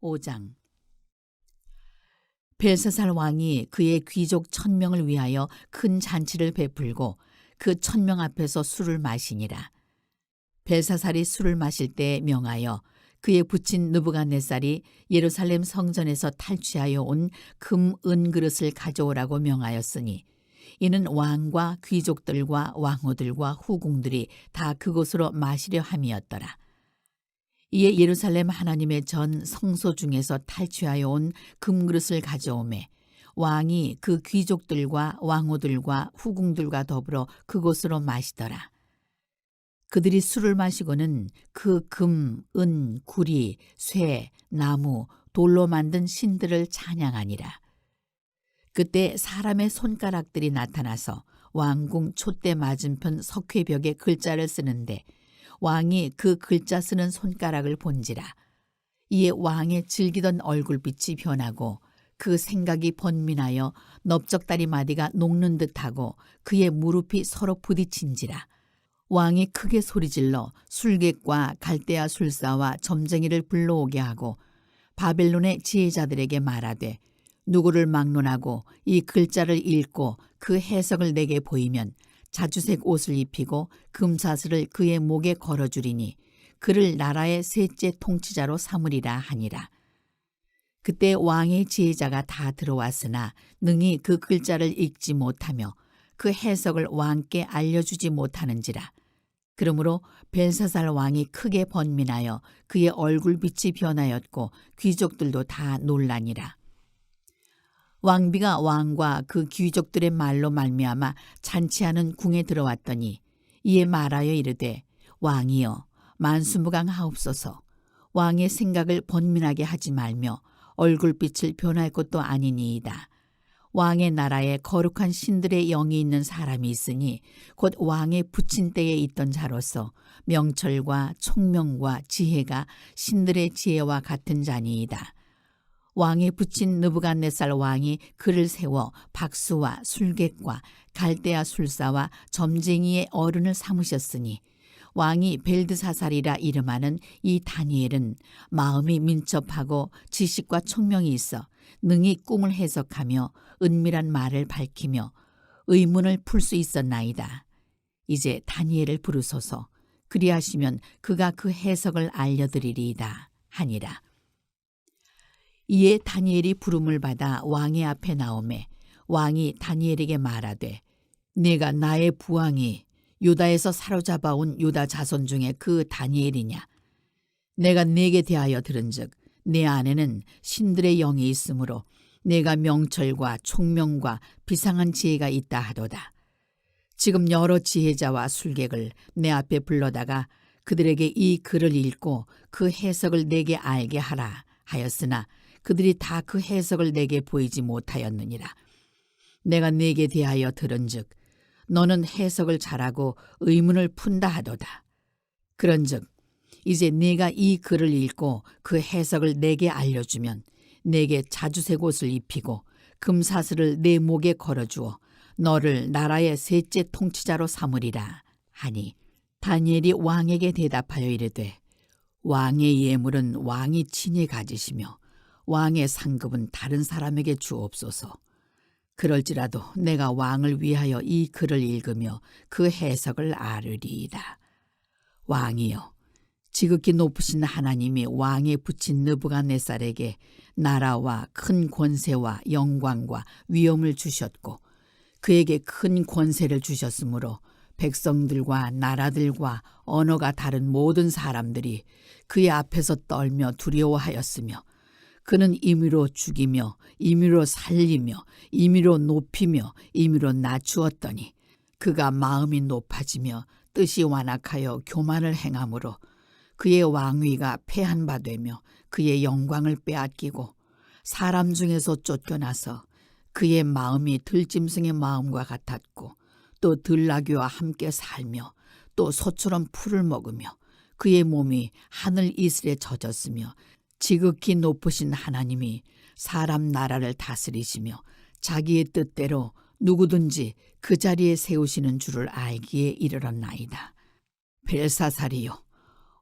5장. 벨사살 왕이 그의 귀족 1000명을 위하여 큰 잔치를 베풀고 그 1000명 앞에서 술을 마시니라. 벨사살이 술을 마실 때 명하여 그의 부친 느부갓네살이 예루살렘 성전에서 탈취하여 온 금, 은 그릇을 가져오라고 명하였으니 이는 왕과 귀족들과 왕후들과 후궁들이 다 그곳으로 마시려 함이었더라. 이에 예루살렘 하나님의 전 성소 중에서 탈취하여 온 금그릇을 가져오매 왕이 그 귀족들과 왕후들과 후궁들과 더불어 그곳으로 마시더라. 그들이 술을 마시고는 그 금, 은, 구리, 쇠, 나무, 돌로 만든 신들을 찬양하니라. 그때 사람의 손가락들이 나타나서 왕궁 촛대 맞은편 석회벽에 글자를 쓰는데 왕이 그 글자 쓰는 손가락을 본지라. 이에 왕의 즐기던 얼굴빛이 변하고 그 생각이 번민하여 넓적다리 마디가 녹는 듯하고 그의 무릎이 서로 부딪힌지라. 왕이 크게 소리질러 술객과 갈대아 술사와 점쟁이를 불러오게 하고 바벨론의 지혜자들에게 말하되 누구를 막론하고 이 글자를 읽고 그 해석을 내게 보이면 자주색 옷을 입히고 금사슬을 그의 목에 걸어주리니 그를 나라의 셋째 통치자로 삼으리라 하니라. 그때 왕의 지혜자가 다 들어왔으나 능히 그 글자를 읽지 못하며 그 해석을 왕께 알려주지 못하는지라. 그러므로 벨사살 왕이 크게 번민하여 그의 얼굴빛이 변하였고 귀족들도 다 놀라니라. 왕비가 왕과 그 귀족들의 말로 말미암아 잔치하는 궁에 들어왔더니 이에 말하여 이르되 왕이여 만수무강하옵소서. 왕의 생각을 번민하게 하지 말며 얼굴빛을 변할 것도 아니니이다. 왕의 나라에 거룩한 신들의 영이 있는 사람이 있으니 곧 왕의 부친 때에 있던 자로서 명철과 총명과 지혜가 신들의 지혜와 같은 자니이다. 왕의 부친 느부갓네살 왕이 그를 세워 박수와 술객과 갈대아 술사와 점쟁이의 어른을 삼으셨으니 왕이 벨드사살이라 이름하는 이 다니엘은 마음이 민첩하고 지식과 총명이 있어 능히 꿈을 해석하며 은밀한 말을 밝히며 의문을 풀 수 있었나이다. 이제 다니엘을 부르소서. 그리하시면 그가 그 해석을 알려드리리이다 하니라. 이에 다니엘이 부름을 받아 왕의 앞에 나오매 왕이 다니엘에게 말하되 네가 나의 부왕이 유다에서 사로잡아온 유다 자손 중에 그 다니엘이냐. 내가 네게 대하여 들은즉 내 안에는 신들의 영이 있으므로 내가 명철과 총명과 비상한 지혜가 있다 하도다. 지금 여러 지혜자와 술객을 내 앞에 불러다가 그들에게 이 글을 읽고 그 해석을 내게 알게 하라 하였으나 그들이 다 그 해석을 내게 보이지 못하였느니라. 내가 네게 대하여 들은즉 너는 해석을 잘하고 의문을 푼다 하도다. 그런즉 이제 네가 이 글을 읽고 그 해석을 내게 알려주면 내게 자주색 옷을 입히고 금사슬을 내 목에 걸어주어 너를 나라의 셋째 통치자로 삼으리라 하니 다니엘이 왕에게 대답하여 이르되 왕의 예물은 왕이 친히 가지시며 왕의 상급은 다른 사람에게 주옵소서. 그럴지라도 내가 왕을 위하여 이 글을 읽으며 그 해석을 알으리이다. 왕이여, 지극히 높으신 하나님이 왕의 부친 느부갓네살에게 나라와 큰 권세와 영광과 위엄을 주셨고 그에게 큰 권세를 주셨으므로 백성들과 나라들과 언어가 다른 모든 사람들이 그의 앞에서 떨며 두려워하였으며 그는 임의로 죽이며 임의로 살리며 임의로 높이며 임의로 낮추었더니 그가 마음이 높아지며 뜻이 완악하여 교만을 행함으로 그의 왕위가 패한 바 되며 그의 영광을 빼앗기고 사람 중에서 쫓겨나서 그의 마음이 들짐승의 마음과 같았고 또 들나귀와 함께 살며 또 소처럼 풀을 먹으며 그의 몸이 하늘 이슬에 젖었으며 지극히 높으신 하나님이 사람 나라를 다스리시며 자기의 뜻대로 누구든지 그 자리에 세우시는 줄을 알기에 이르렀나이다. 벨사살이요,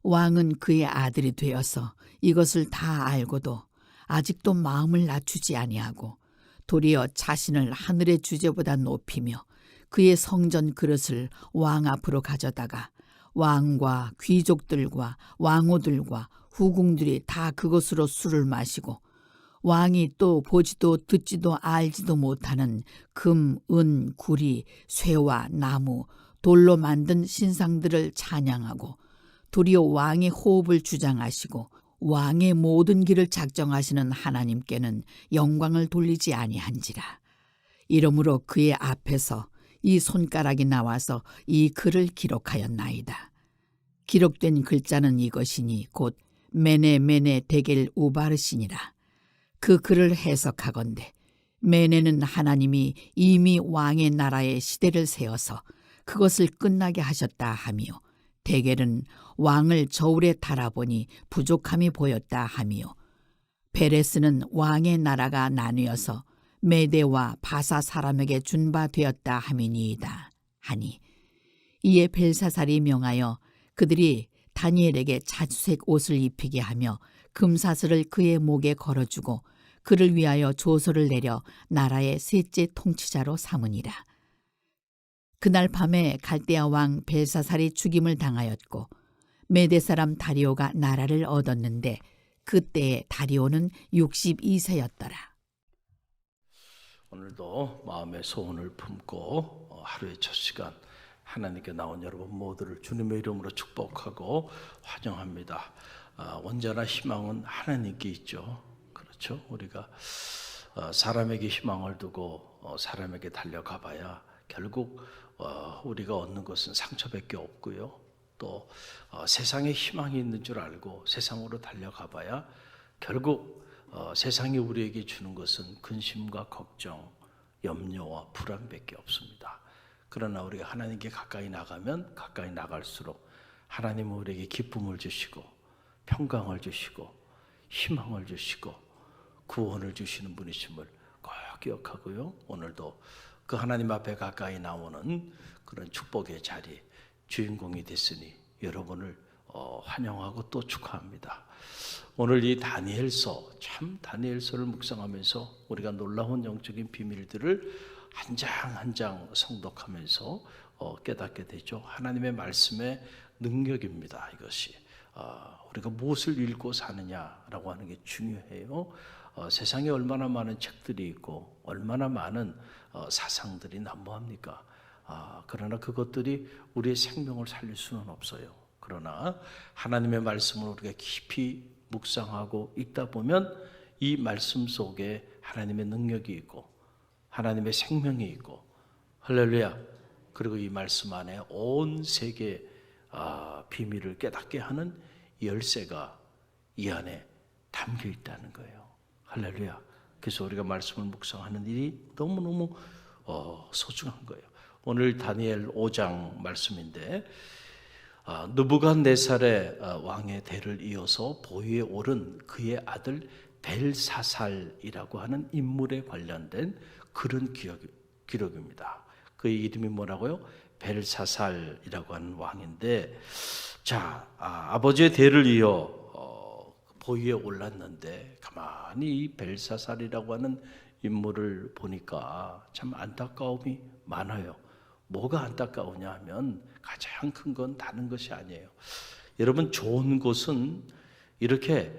왕은 그의 아들이 되어서 이것을 다 알고도 아직도 마음을 낮추지 아니하고 도리어 자신을 하늘의 주제보다 높이며 그의 성전 그릇을 왕 앞으로 가져다가 왕과 귀족들과 왕호들과 후궁들이 다 그것으로 술을 마시고 왕이 또 보지도 듣지도 알지도 못하는 금, 은, 구리, 쇠와 나무, 돌로 만든 신상들을 찬양하고 도리어 왕의 호흡을 주장하시고 왕의 모든 길을 작정하시는 하나님께는 영광을 돌리지 아니한지라. 이러므로 그의 앞에서 이 손가락이 나와서 이 글을 기록하였나이다. 기록된 글자는 이것이니 곧 메네 데겔 우바르시니라. 그 글을 해석하건대 메네는 하나님이 이미 왕의 나라의 시대를 세워서 그것을 끝나게 하셨다 하며, 데겔은 왕을 저울에 달아보니 부족함이 보였다 하며, 베레스는 왕의 나라가 나뉘어서 메대와 바사 사람에게 준 바 되었다 함이니이다 하니, 이에 벨사살이 명하여 그들이 다니엘에게 자주색 옷을 입히게 하며 금사슬을 그의 목에 걸어주고 그를 위하여 조서를 내려 나라의 셋째 통치자로 삼으니라. 그날 밤에 갈대아 왕 벨사살이 죽임을 당하였고 메대 사람 다리오가 나라를 얻었는데 그때에 다리오는 62세였더라. 오늘도 마음의 소원을 품고 하루의 첫 시간 하나님께 나온 여러분 모두를 주님의 이름으로 축복하고 환영합니다. 언제나 희망은 하나님께 있죠. 그렇죠? 우리가 사람에게 희망을 두고 사람에게 달려가 봐야 결국 우리가 얻는 것은 상처밖에 없고요. 또 세상에 희망이 있는 줄 알고 세상으로 달려가 봐야 결국 세상이 우리에게 주는 것은 근심과 걱정, 염려와 불안밖에 없습니다. 그러나 우리가 하나님께 가까이 나가면 가까이 나갈수록 하나님은 우리에게 기쁨을 주시고 평강을 주시고 희망을 주시고 구원을 주시는 분이심을 꼭 기억하고요. 오늘도 그 하나님 앞에 가까이 나오는 그런 축복의 자리 주인공이 됐으니 여러분을 환영하고 또 축하합니다. 오늘 이 다니엘서, 참 다니엘서를 묵상하면서 우리가 놀라운 영적인 비밀들을 한 장 한 장 성독하면서 깨닫게 되죠. 하나님의 말씀의 능력입니다. 이것이 우리가 무엇을 읽고 사느냐라고 하는 게 중요해요. 세상에 얼마나 많은 책들이 있고 얼마나 많은 사상들이 난무합니까? 그러나 그것들이 우리의 생명을 살릴 수는 없어요. 그러나 하나님의 말씀을 우리가 깊이 묵상하고 읽다 보면 이 말씀 속에 하나님의 능력이 있고 하나님의 생명이 있고, 할렐루야. 그리고 이 말씀 안에 온 세계의 비밀을 깨닫게 하는 열쇠가 이 안에 담겨 있다는 거예요. 할렐루야. 그래서 우리가 말씀을 묵상하는 일이 너무너무 소중한 거예요. 오늘 다니엘 5장 말씀인데, 느부갓네살의 왕의 대를 이어서 보위에 오른 그의 아들 벨사살이라고 하는 인물에 관련된 그런 기록입니다. 그의 이름이 뭐라고요? 벨사살이라고 하는 왕인데, 자, 아버지의 대를 이어 보위에 올랐는데 가만히 이 벨사살이라고 하는 인물을 보니까 참 안타까움이 많아요. 뭐가 안타까우냐 하면 가장 큰 건 다른 것이 아니에요. 여러분, 좋은 곳은 이렇게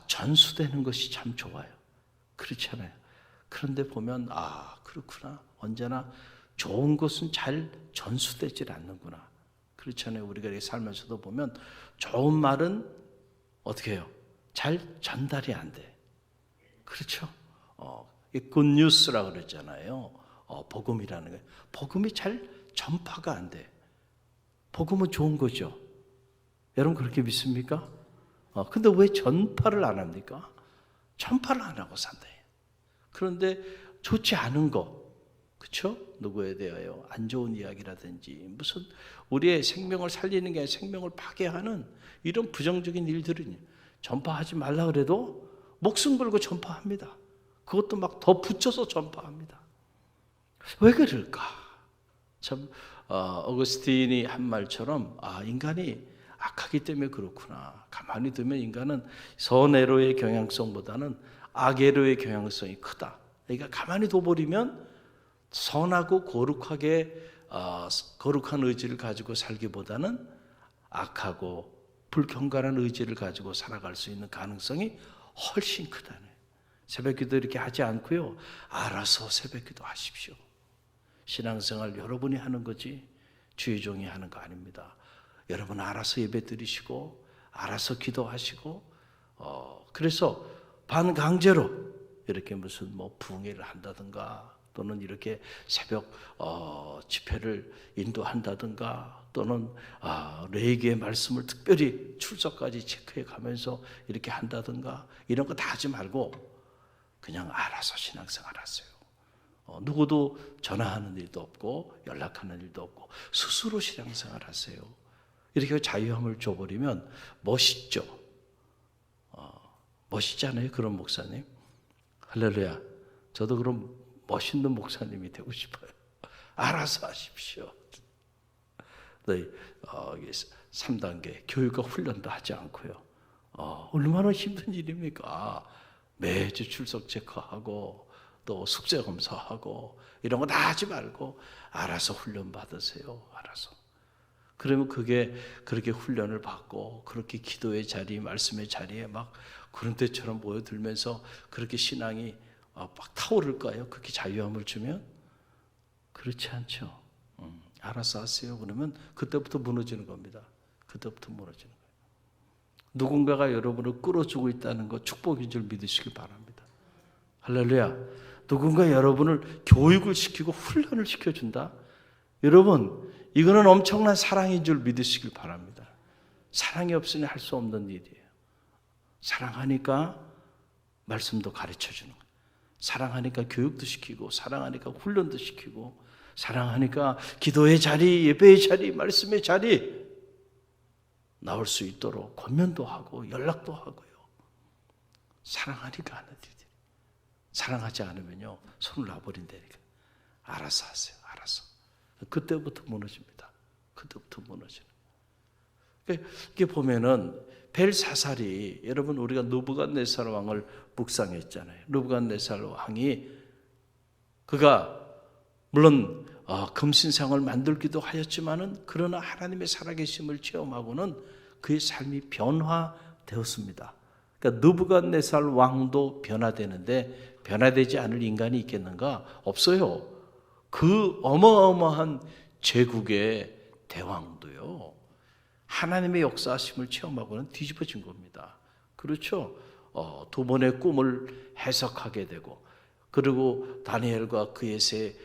전수되는 것이 참 좋아요. 그렇잖아요. 그런데 보면 그렇구나. 언제나 좋은 것은 잘 전수되질 않는구나. 그렇잖아요. 우리가 이렇게 살면서도 보면 좋은 말은 어떻게 해요? 잘 전달이 안 돼. 그렇죠? 굿뉴스라고 그랬잖아요. 복음이라는 거예요. 복음이 잘 전파가 안 돼. 복음은 좋은 거죠. 여러분 그렇게 믿습니까? 근데 왜 전파를 안 합니까? 전파를 안 하고 산다. 그런데 좋지 않은 거, 그렇죠? 누구에 대하여 안 좋은 이야기라든지 무슨 우리의 생명을 살리는 게 아니라 생명을 파괴하는 이런 부정적인 일들은 전파하지 말라 그래도 목숨 걸고 전파합니다. 그것도 막 더 붙여서 전파합니다. 왜 그럴까? 참 어거스틴이 한 말처럼 인간이 악하기 때문에 그렇구나. 가만히 두면 인간은 선애로의 경향성보다는 악애로의 경향성이 크다. 그러니까 가만히 둬버리면 선하고 거룩한 의지를 가지고 살기보다는 악하고 불경건한 의지를 가지고 살아갈 수 있는 가능성이 훨씬 크다네. 새벽기도 이렇게 하지 않고요, 알아서 새벽기도 하십시오. 신앙생활 여러분이 하는 거지 주의 종이 하는 거 아닙니다. 여러분 알아서 예배 드리시고 알아서 기도하시고 그래서 반강제로 이렇게 무슨 뭐 부흥회를 한다든가 또는 이렇게 새벽 집회를 인도한다든가 또는 레이기의 말씀을 특별히 출석까지 체크해 가면서 이렇게 한다든가 이런 거 다 하지 말고 그냥 알아서 신앙생활 하세요. 누구도 전화하는 일도 없고 연락하는 일도 없고 스스로 신앙생활 하세요. 이렇게 자유함을 줘버리면 멋있죠. 멋있잖아요, 그런 목사님. 할렐루야. 저도 그런 멋있는 목사님이 되고 싶어요. 알아서 하십시오. 3단계 교육과 훈련도 하지 않고요. 얼마나 힘든 일입니까? 매주 출석 체크하고 또 숙제 검사하고 이런 거 다 하지 말고 알아서 훈련 받으세요. 알아서. 그러면 그게 그렇게 훈련을 받고 그렇게 기도의 자리, 말씀의 자리에 막 그런 때처럼 모여들면서 그렇게 신앙이 막 타오를까요? 그렇게 자유함을 주면? 그렇지 않죠. 알아서 하세요. 그러면 그때부터 무너지는 겁니다. 그때부터 무너지는 거예요. 누군가가 여러분을 끌어주고 있다는 것 축복인 줄 믿으시기 바랍니다. 할렐루야. 누군가 여러분을 교육을 시키고 훈련을 시켜준다? 여러분, 이거는 엄청난 사랑인 줄 믿으시길 바랍니다. 사랑이 없으니 할 수 없는 일이에요. 사랑하니까 말씀도 가르쳐주는 거예요. 사랑하니까 교육도 시키고 사랑하니까 훈련도 시키고 사랑하니까 기도의 자리, 예배의 자리, 말씀의 자리 나올 수 있도록 권면도 하고 연락도 하고요. 사랑하니까 하는 일이에요. 사랑하지 않으면요 손을 놔버린다니까. 알아서 하세요. 알아서. 그때부터 무너집니다. 그때부터 무너지는. 이게 보면은 벨사살이, 여러분 우리가 느부갓네살 왕을 묵상했잖아요. 느부갓네살 왕이 그가 물론 금신상을 만들기도 하였지만은 그러나 하나님의 살아계심을 체험하고는 그의 삶이 변화되었습니다. 그러니까 느부갓네살 왕도 변화되는데 변화되지 않을 인간이 있겠는가? 없어요. 그 어마어마한 제국의 대왕도요, 하나님의 역사하심을 체험하고는 뒤집어진 겁니다. 그렇죠? 두 번의 꿈을 해석하게 되고, 그리고 다니엘과 그의 세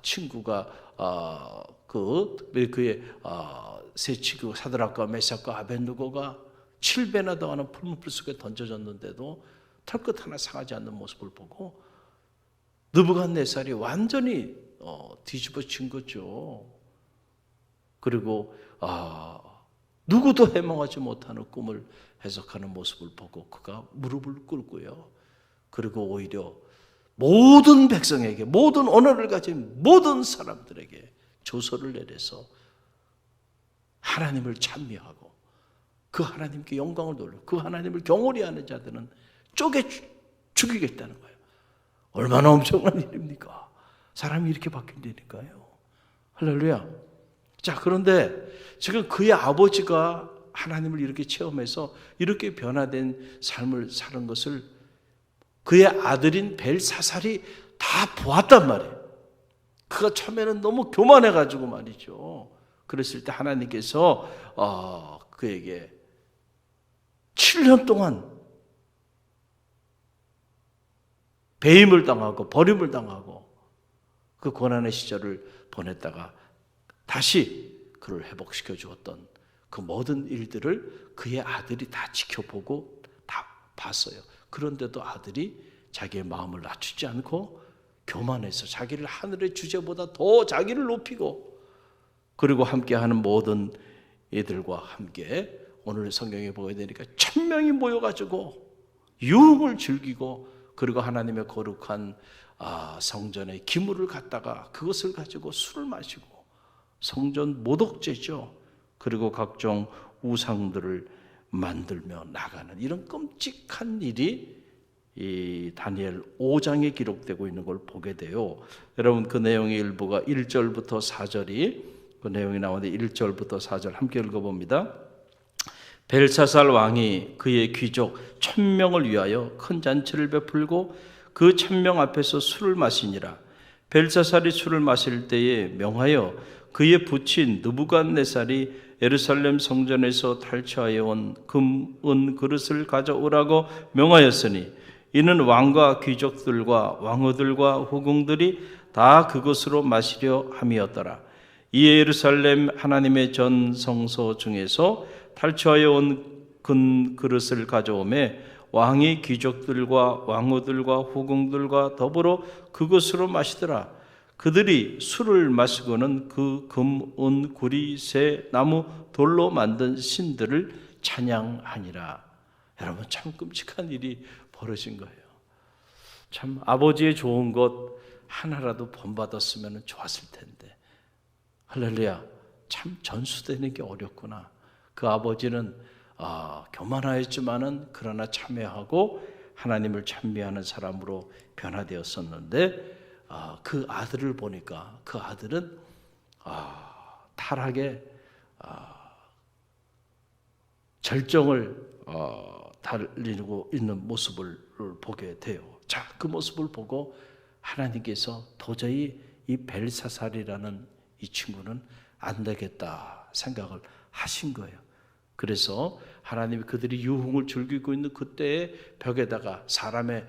친구가 그의 세 친구 사드락과 메삭과 아벳느고가 7배나 더하는 풀무불 속에 던져졌는데도 털끝 하나 상하지 않는 모습을 보고 느부갓네살이 완전히 뒤집어진 거죠. 그리고 누구도 해몽하지 못하는 꿈을 해석하는 모습을 보고 그가 무릎을 꿇고요. 그리고 오히려 모든 백성에게, 모든 언어를 가진 모든 사람들에게 조서를 내려서 하나님을 찬미하고 그 하나님께 영광을 돌리고 그 하나님을 경홀히 하는 자들은 쪼개 죽이겠다는 거예요. 얼마나 엄청난 일입니까? 사람이 이렇게 바뀐다니까요. 할렐루야. 자, 그런데 지금 그의 아버지가 하나님을 이렇게 체험해서 이렇게 변화된 삶을 사는 것을 그의 아들인 벨사살이 다 보았단 말이에요. 그가 처음에는 너무 교만해가지고 말이죠. 그랬을 때 하나님께서 그에게 7년 동안 배임을 당하고 버림을 당하고 그 고난의 시절을 보냈다가 다시 그를 회복시켜 주었던 그 모든 일들을 그의 아들이 다 지켜보고 다 봤어요. 그런데도 아들이 자기의 마음을 낮추지 않고 교만해서 자기를 하늘의 주제보다 더 자기를 높이고, 그리고 함께하는 모든 이들과 함께 오늘 성경에 보게 되니까 1000명이 모여가지고 유흥을 즐기고, 그리고 하나님의 거룩한 성전에 기물을 갖다가 그것을 가지고 술을 마시고, 성전 모독죄죠. 그리고 각종 우상들을 만들며 나가는 이런 끔찍한 일이 이 다니엘 5장에 기록되고 있는 걸 보게 돼요. 여러분 그 내용의 일부가 1절부터 4절이 그 내용이 나오는데 1절부터 4절 함께 읽어봅니다. 벨사살 왕이 그의 귀족 1000명을 위하여 큰 잔치를 베풀고 그 1000명 앞에서 술을 마시니라. 벨사살이 술을 마실 때에 명하여 그의 부친 느부갓네살이 예루살렘 성전에서 탈취하여 온 금, 은 그릇을 가져오라고 명하였으니 이는 왕과 귀족들과 왕후들과 후궁들이 다 그것으로 마시려 함이었더라. 이에 예루살렘 하나님의 전 성소 중에서 탈취하여 온 금 그릇을 가져오매 왕이 귀족들과 왕후들과 후궁들과 더불어 그것으로 마시더라. 그들이 술을 마시고는 그 금, 은, 구리, 새, 나무, 돌로 만든 신들을 찬양하니라. 여러분 참 끔찍한 일이 벌어진 거예요. 참 아버지의 좋은 것 하나라도 본받았으면 좋았을 텐데 할렐루야. 참 전수되는 게 어렵구나. 그 아버지는 교만하였지만은 그러나 참여하고 하나님을 찬미하는 사람으로 변화되었었는데 그 아들을 보니까 그 아들은 타락의 절정을 달리고 있는 모습을 보게 돼요. 자, 그 모습을 보고 하나님께서 도저히 이 벨사살이라는 이 친구는 안 되겠다 생각을 하신 거예요. 그래서 하나님이 그들이 유흥을 즐기고 있는 그때에 벽에다가 사람의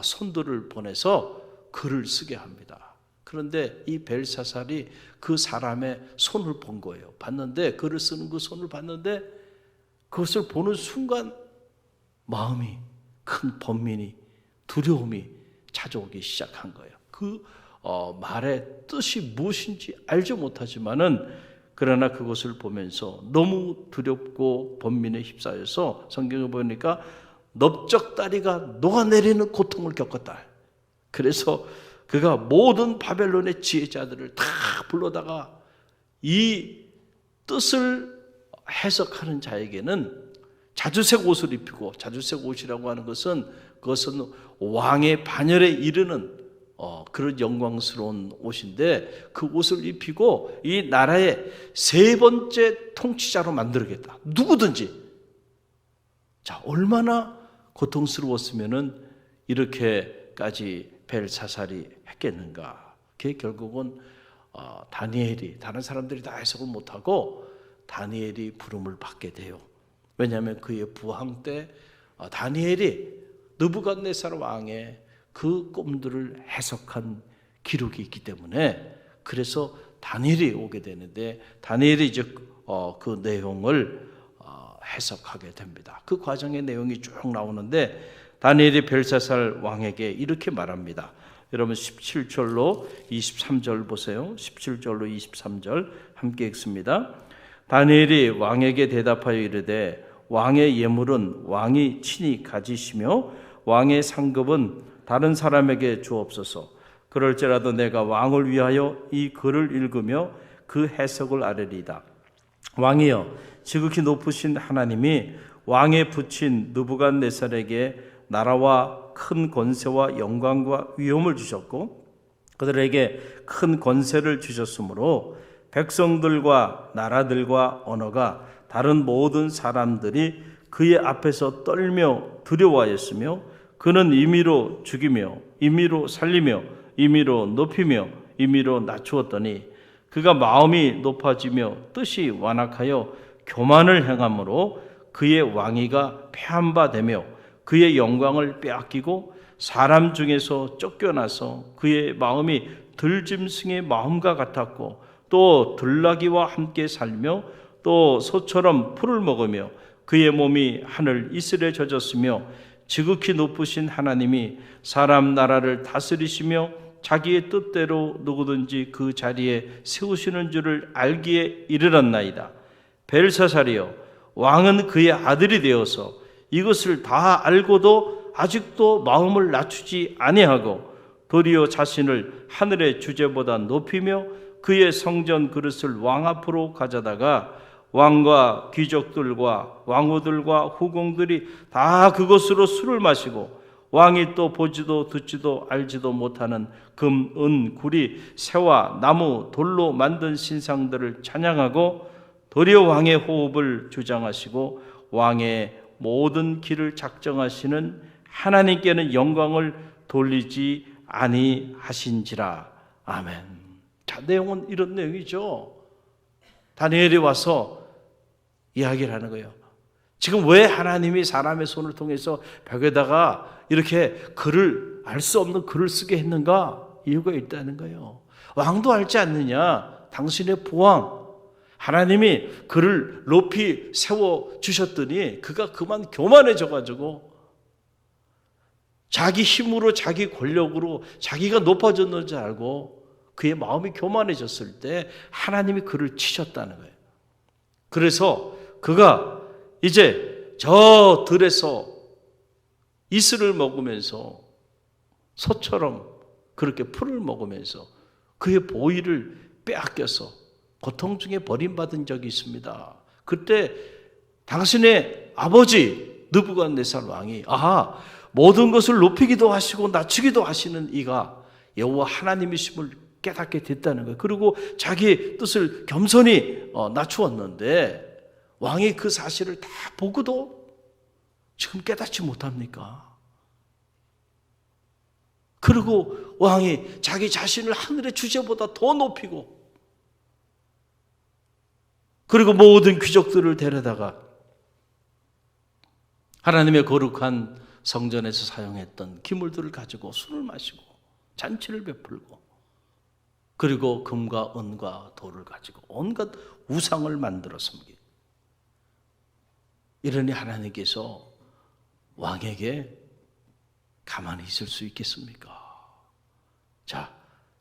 손들을 보내서 글을 쓰게 합니다. 그런데 이 벨사살이 그 사람의 손을 본 거예요. 봤는데 글을 쓰는 그 손을 봤는데 그것을 보는 순간 마음이 큰 번민이 두려움이 찾아오기 시작한 거예요. 그 말의 뜻이 무엇인지 알지 못하지만은 그러나 그것을 보면서 너무 두렵고 번민에 휩싸여서 성경을 보니까 넓적다리가 녹아내리는 고통을 겪었다. 그래서 그가 모든 바벨론의 지혜자들을 다 불러다가 이 뜻을 해석하는 자에게는 자주색 옷을 입히고, 자주색 옷이라고 하는 것은 그것은 왕의 반열에 이르는 그런 영광스러운 옷인데 그 옷을 입히고 이 나라의 세 번째 통치자로 만들겠다. 누구든지. 자, 얼마나 고통스러웠으면은 이렇게까지 벨사살이 했겠는가. 그게 결국은 다니엘이, 다른 사람들이 다 해석을 못하고 다니엘이 부름을 받게 돼요. 왜냐하면 그의 부황 때 다니엘이 느부갓네살 왕의 그 꿈들을 해석한 기록이 있기 때문에 그래서 다니엘이 오게 되는데 다니엘이 이제 그 내용을 해석하게 됩니다. 그 과정의 내용이 쭉 나오는데 다니엘이 벨사살 왕에게 이렇게 말합니다. 여러분 17절로 23절 보세요. 17절로 23절 함께 읽습니다. 다니엘이 왕에게 대답하여 이르되 왕의 예물은 왕이 친히 가지시며 왕의 상급은 다른 사람에게 주옵소서. 그럴지라도 내가 왕을 위하여 이 글을 읽으며 그 해석을 아뢰리이다. 왕이여, 지극히 높으신 하나님이 왕의 부친 느부갓네살에게 나라와 큰 권세와 영광과 위엄을 주셨고 그들에게 큰 권세를 주셨으므로 백성들과 나라들과 언어가 다른 모든 사람들이 그의 앞에서 떨며 두려워하였으며 그는 임의로 죽이며 임의로 살리며 임의로 높이며 임의로 낮추었더니 그가 마음이 높아지며 뜻이 완악하여 교만을 행함으로 그의 왕위가 패한 바 되며 그의 영광을 빼앗기고 사람 중에서 쫓겨나서 그의 마음이 들짐승의 마음과 같았고 또 들나귀와 함께 살며 또 소처럼 풀을 먹으며 그의 몸이 하늘 이슬에 젖었으며 지극히 높으신 하나님이 사람 나라를 다스리시며 자기의 뜻대로 누구든지 그 자리에 세우시는 줄을 알기에 이르렀나이다. 벨사살이여, 왕은 그의 아들이 되어서 이것을 다 알고도 아직도 마음을 낮추지 아니하고 도리어 자신을 하늘의 주제보다 높이며 그의 성전 그릇을 왕 앞으로 가져다가 왕과 귀족들과 왕후들과 후궁들이 다 그것으로 술을 마시고 왕이 또 보지도 듣지도 알지도 못하는 금, 은, 구리, 새와 나무, 돌로 만든 신상들을 찬양하고 도리어 왕의 호흡을 주장하시고 왕의 모든 길을 작정하시는 하나님께는 영광을 돌리지 아니하신지라. 아멘. 자, 내용은 이런 내용이죠. 다니엘이 와서 이야기를 하는 거예요. 지금 왜 하나님이 사람의 손을 통해서 벽에다가 이렇게 글을, 알 수 없는 글을 쓰게 했는가? 이유가 있다는 거예요. 왕도 알지 않느냐? 당신의 부왕 하나님이 그를 높이 세워 주셨더니 그가 그만 교만해져 가지고 자기 힘으로, 자기 권력으로 자기가 높아졌는 줄 알고 그의 마음이 교만해졌을 때 하나님이 그를 치셨다는 거예요. 그래서 그가 이제 저 들에서 이슬을 먹으면서 소처럼 그렇게 풀을 먹으면서 그의 보위를 빼앗겨서 고통 중에 버림받은 적이 있습니다. 그때 당신의 아버지 느부갓네살 왕이 모든 것을 높이기도 하시고 낮추기도 하시는 이가 여호와 하나님이심을 깨닫게 됐다는 거예요. 그리고 자기 뜻을 겸손히 낮추었는데 왕이 그 사실을 다 보고도 지금 깨닫지 못합니까? 그리고 왕이 자기 자신을 하늘의 주제보다 더 높이고 그리고 모든 귀족들을 데려다가 하나님의 거룩한 성전에서 사용했던 기물들을 가지고 술을 마시고 잔치를 베풀고 그리고 금과 은과 돌을 가지고 온갖 우상을 만들어 섬기고 이러니 하나님께서 왕에게 가만히 있을 수 있겠습니까? 자,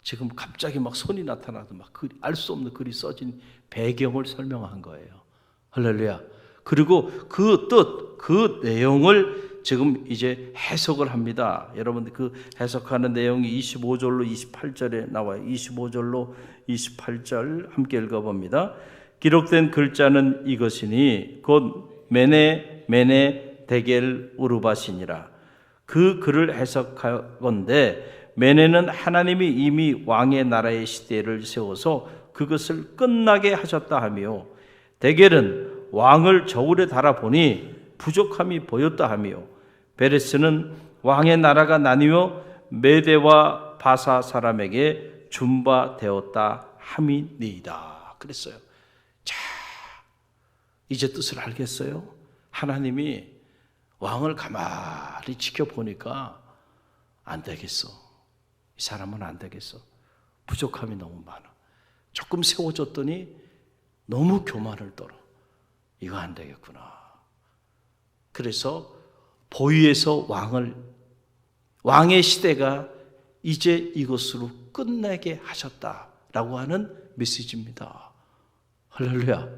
지금 갑자기 막 손이 나타나도 막 알 수 없는 글이 써진 배경을 설명한 거예요. 할렐루야. 그리고 그 뜻, 그 내용을 지금 이제 해석을 합니다. 여러분 그 해석하는 내용이 25절로 28절에 나와요. 25절로 28절 함께 읽어봅니다. 기록된 글자는 이것이니 곧 메네 데겔 우르바시니라. 그 글을 해석하건대 메네는 하나님이 이미 왕의 나라의 시대를 세워서 그것을 끝나게 하셨다 하며 데겔은 왕을 저울에 달아보니 부족함이 보였다 하며 베레스는 왕의 나라가 나뉘어 메대와 바사 사람에게 준바되었다 함이니이다. 그랬어요. 자, 이제 뜻을 알겠어요? 하나님이 왕을 가만히 지켜보니까 안 되겠어. 이 사람은 안 되겠어. 부족함이 너무 많아. 조금 세워졌더니 너무 교만을 떨어. 이거 안 되겠구나. 그래서 보위에서 왕의 시대가 이제 이것으로 끝내게 하셨다라고 하는 메시지입니다. 할렐루야.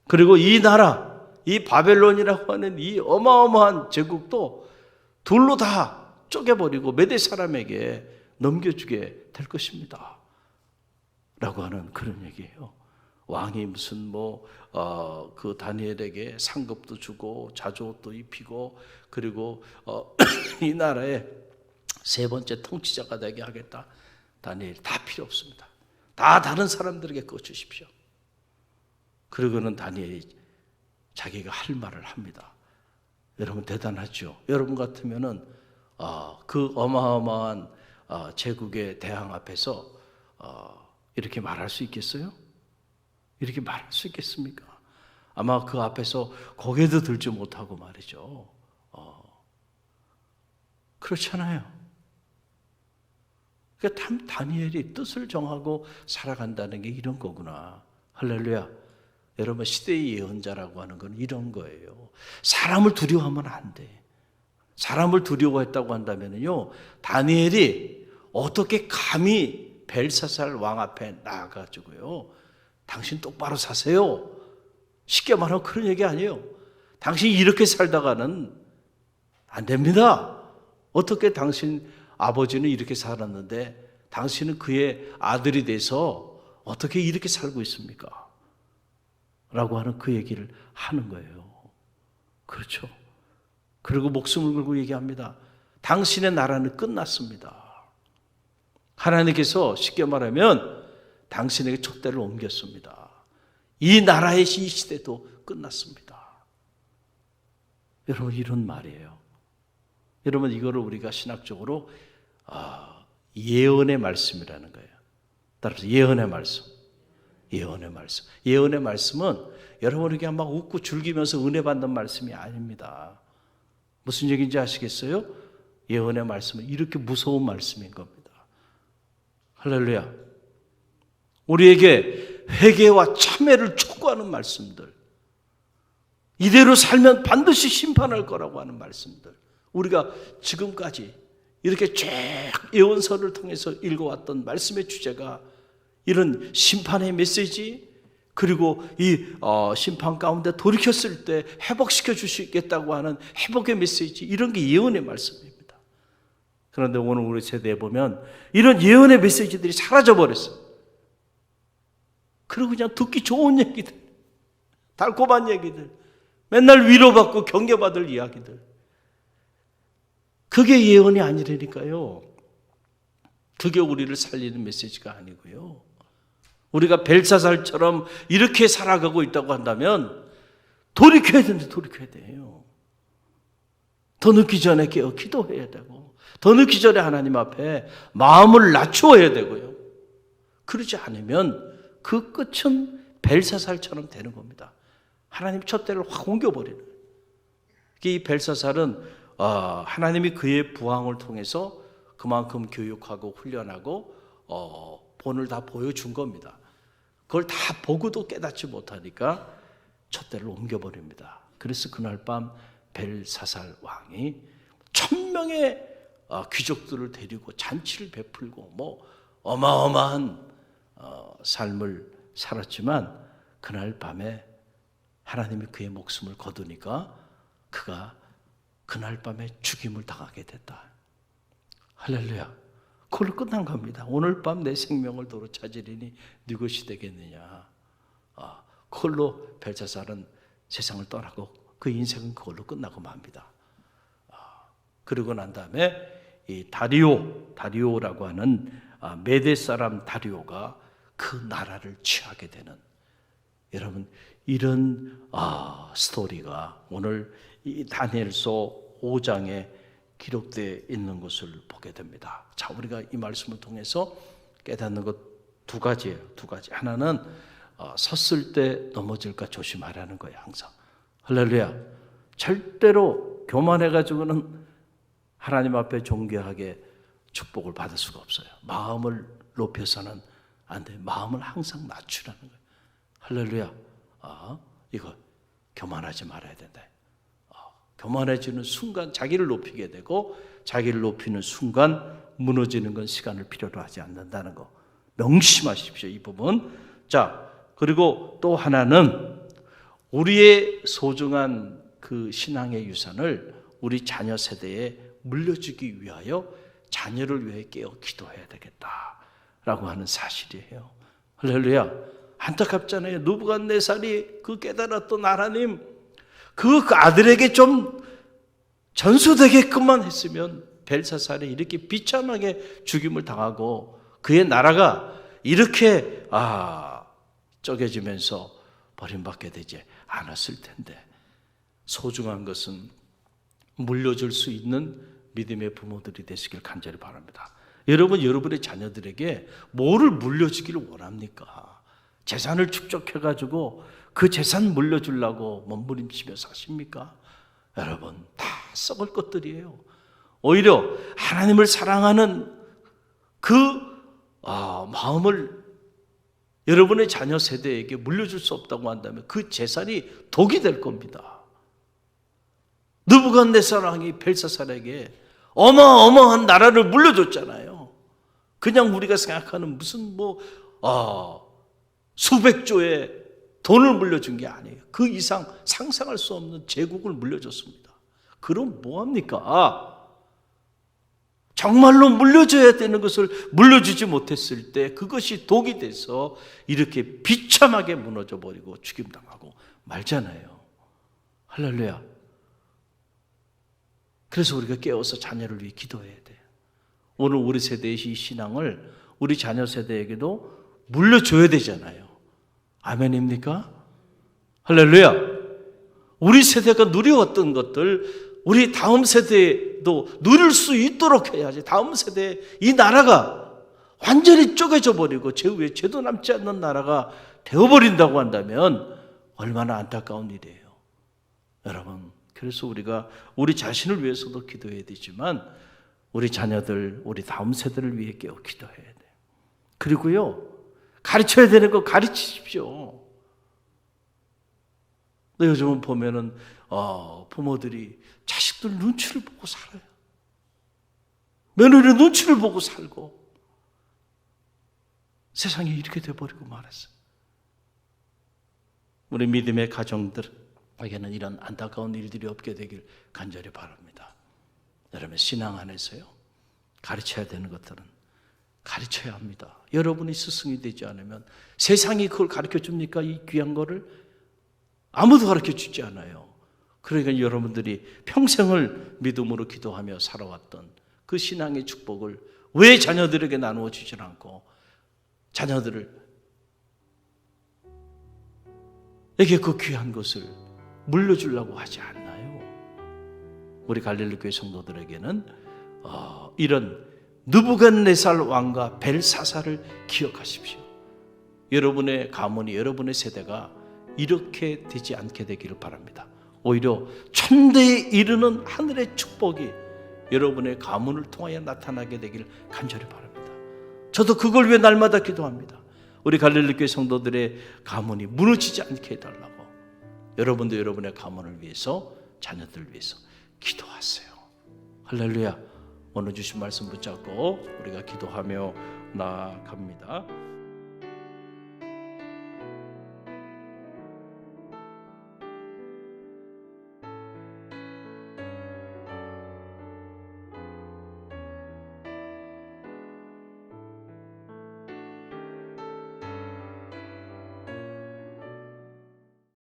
그리고 이 나라, 이 바벨론이라고 하는 이 어마어마한 제국도 둘로 다 쪼개버리고 메대 사람에게 넘겨주게 될 것입니다. 라고 하는 그런 얘기예요. 왕이 무슨 그 다니엘에게 상급도 주고 자주옷도 입히고 그리고 이 나라의 세 번째 통치자가 되게 하겠다. 다니엘 다 필요 없습니다. 다 다른 사람들에게 그거 주십시오. 그리고는 다니엘이 자기가 할 말을 합니다. 여러분 대단하죠. 여러분 같으면은 그 어마어마한 제국의 대항 앞에서 이렇게 말할 수 있겠어요? 이렇게 말할 수 있겠습니까? 아마 그 앞에서 고개도 들지 못하고 말이죠. 그렇잖아요. 그러니까 다니엘이 뜻을 정하고 살아간다는 게 이런 거구나. 할렐루야. 여러분 시대의 예언자라고 하는 건 이런 거예요. 사람을 두려워하면 안 돼. 사람을 두려워했다고 한다면요, 다니엘이 어떻게 감히 벨사살 왕 앞에 나가가지고요, 당신 똑바로 사세요. 쉽게 말하면 그런 얘기 아니에요. 당신이 이렇게 살다가는 안 됩니다. 어떻게 당신 아버지는 이렇게 살았는데 당신은 그의 아들이 돼서 어떻게 이렇게 살고 있습니까? 라고 하는 그 얘기를 하는 거예요. 그렇죠. 그리고 목숨을 걸고 얘기합니다. 당신의 나라는 끝났습니다. 하나님께서 쉽게 말하면 당신에게 촛대를 옮겼습니다. 이 나라의 이 시대도 끝났습니다. 여러분, 이런 말이에요. 여러분, 이거를 우리가 신학적으로 예언의 말씀이라는 거예요. 따라서 예언의 말씀. 예언의 말씀. 예언의 말씀은 여러분에게 막 웃고 즐기면서 은혜 받는 말씀이 아닙니다. 무슨 얘기인지 아시겠어요? 예언의 말씀은 이렇게 무서운 말씀인 겁니다. 할렐루야. 우리에게 회개와 참회를 촉구하는 말씀들, 이대로 살면 반드시 심판할 거라고 하는 말씀들, 우리가 지금까지 이렇게 쭉 예언서를 통해서 읽어왔던 말씀의 주제가 이런 심판의 메시지, 그리고 이 심판 가운데 돌이켰을 때 회복시켜 주시겠다고 하는 회복의 메시지, 이런 게 예언의 말씀입니다. 그런데 오늘 우리 세대에 보면 이런 예언의 메시지들이 사라져버렸어요. 그리고 그냥 듣기 좋은 얘기들, 달콤한 얘기들, 맨날 위로받고 격려받을 이야기들, 그게 예언이 아니라니까요. 그게 우리를 살리는 메시지가 아니고요. 우리가 벨사살처럼 이렇게 살아가고 있다고 한다면 돌이켜야 되는데 돌이켜야 돼요. 더 늦기 전에 깨어 기도해야 되고, 더 늦기 전에 하나님 앞에 마음을 낮추어야 되고요. 그러지 않으면 그 끝은 벨사살처럼 되는 겁니다. 하나님 촛대를 확 옮겨버리는 거예요. 이 벨사살은 하나님이 그의 부왕을 통해서 그만큼 교육하고 훈련하고 본을 다 보여준 겁니다. 그걸 다 보고도 깨닫지 못하니까 촛대를 옮겨버립니다. 그래서 그날 밤 벨사살 왕이 1000명의 귀족들을 데리고 잔치를 베풀고 뭐 어마어마한 삶을 살았지만, 그날 밤에 하나님이 그의 목숨을 거두니까 그가 그날 밤에 죽임을 당하게 됐다. 할렐루야. 그걸로 끝난 겁니다. 오늘 밤 내 생명을 도로 찾으리니 네 것이 되겠느냐. 그걸로 벨사살은 세상을 떠나고 그 인생은 그걸로 끝나고 맙니다. 그러고 난 다음에 이 다리오라고 하는 메대 사람 다리오가 그 나라를 취하게 되는, 여러분, 이런 스토리가 오늘 이 다니엘서 5장에 기록되어 있는 것을 보게 됩니다. 자, 우리가 이 말씀을 통해서 깨닫는 것 두 가지예요. 두 가지. 하나는 섰을 때 넘어질까 조심하라는 거예요. 항상. 할렐루야. 절대로 교만해가지고는 하나님 앞에 존귀하게 축복을 받을 수가 없어요. 마음을 높여서는 안 돼요. 마음을 항상 낮추라는 거예요. 할렐루야. 이거 교만하지 말아야 된다. 교만해지는 순간 자기를 높이게 되고, 자기를 높이는 순간 무너지는 건 시간을 필요로 하지 않는다는 거 명심하십시오. 이 부분. 자, 그리고 또 하나는 우리의 소중한 그 신앙의 유산을 우리 자녀 세대에 물려주기 위하여 자녀를 위해 깨어 기도해야 되겠다라고 하는 사실이에요. 할렐루야. 안타깝잖아요. 느부갓네살이 그 깨달았던 하나님, 그 아들에게 좀 전수되게끔만 했으면 벨사살이 이렇게 비참하게 죽임을 당하고 그의 나라가 이렇게 쪼개지면서 버림받게 되지 않았을 텐데, 소중한 것은 물려줄 수 있는 믿음의 부모들이 되시길 간절히 바랍니다. 여러분, 여러분의 자녀들에게 뭐를 물려주기를 원합니까? 재산을 축적해가지고 그 재산 물려주려고 몸부림치며 사십니까? 여러분, 다 썩을 것들이에요. 오히려 하나님을 사랑하는 그 마음을 여러분의 자녀 세대에게 물려줄 수 없다고 한다면 그 재산이 독이 될 겁니다. 느부갓네살 왕이 벨사살에게 어마어마한 나라를 물려줬잖아요. 그냥 우리가 생각하는 무슨 수백조의 돈을 물려준 게 아니에요. 그 이상 상상할 수 없는 제국을 물려줬습니다. 그럼 뭐합니까? 정말로 물려줘야 되는 것을 물려주지 못했을 때 그것이 독이 돼서 이렇게 비참하게 무너져 버리고 죽임당하고 말잖아요. 할렐루야. 그래서 우리가 깨어서 자녀를 위해 기도해야 돼요. 오늘 우리 세대의 이 신앙을 우리 자녀 세대에게도 물려줘야 되잖아요. 아멘입니까? 할렐루야. 우리 세대가 누려왔던 것들 우리 다음 세대도 누릴 수 있도록 해야지. 다음 세대 이 나라가 완전히 쪼개져 버리고 제후에 죄도 남지 않는 나라가 되어버린다고 한다면 얼마나 안타까운 일이에요. 여러분, 그래서 우리가 우리 자신을 위해서도 기도해야 되지만 우리 자녀들, 우리 다음 세대를 위해 깨어 기도해야 돼요. 그리고요, 가르쳐야 되는 거 가르치십시오. 요즘은 보면은 부모들이 자식들 눈치를 보고 살아요. 며느리 눈치를 보고 살고 세상이 이렇게 돼버리고 말았어요. 우리 믿음의 가정들에게는 이런 안타까운 일들이 없게 되길 간절히 바랍니다. 여러분, 신앙 안에서요, 가르쳐야 되는 것들은 가르쳐야 합니다. 여러분이 스승이 되지 않으면 세상이 그걸 가르쳐 줍니까? 이 귀한 거를 아무도 가르쳐 주지 않아요. 그러니까 여러분들이 평생을 믿음으로 기도하며 살아왔던 그 신앙의 축복을 왜 자녀들에게 나누어 주질 않고 자녀들에게 그 귀한 것을 물려주려고 하지 않나요? 우리 갈릴리 교회 성도들에게는 이런 느부갓네살 왕과 벨사살을 기억하십시오. 여러분의 가문이, 여러분의 세대가 이렇게 되지 않게 되기를 바랍니다. 오히려 천대에 이르는 하늘의 축복이 여러분의 가문을 통하여 나타나게 되기를 간절히 바랍니다. 저도 그걸 위해 날마다 기도합니다. 우리 갈릴리 교회 성도들의 가문이 무너지지 않게 해달라고. 여러분도 여러분의 가문을 위해서, 자녀들을 위해서 기도하세요. 할렐루야. 오늘 주신 말씀 붙잡고 우리가 기도하며 나아갑니다.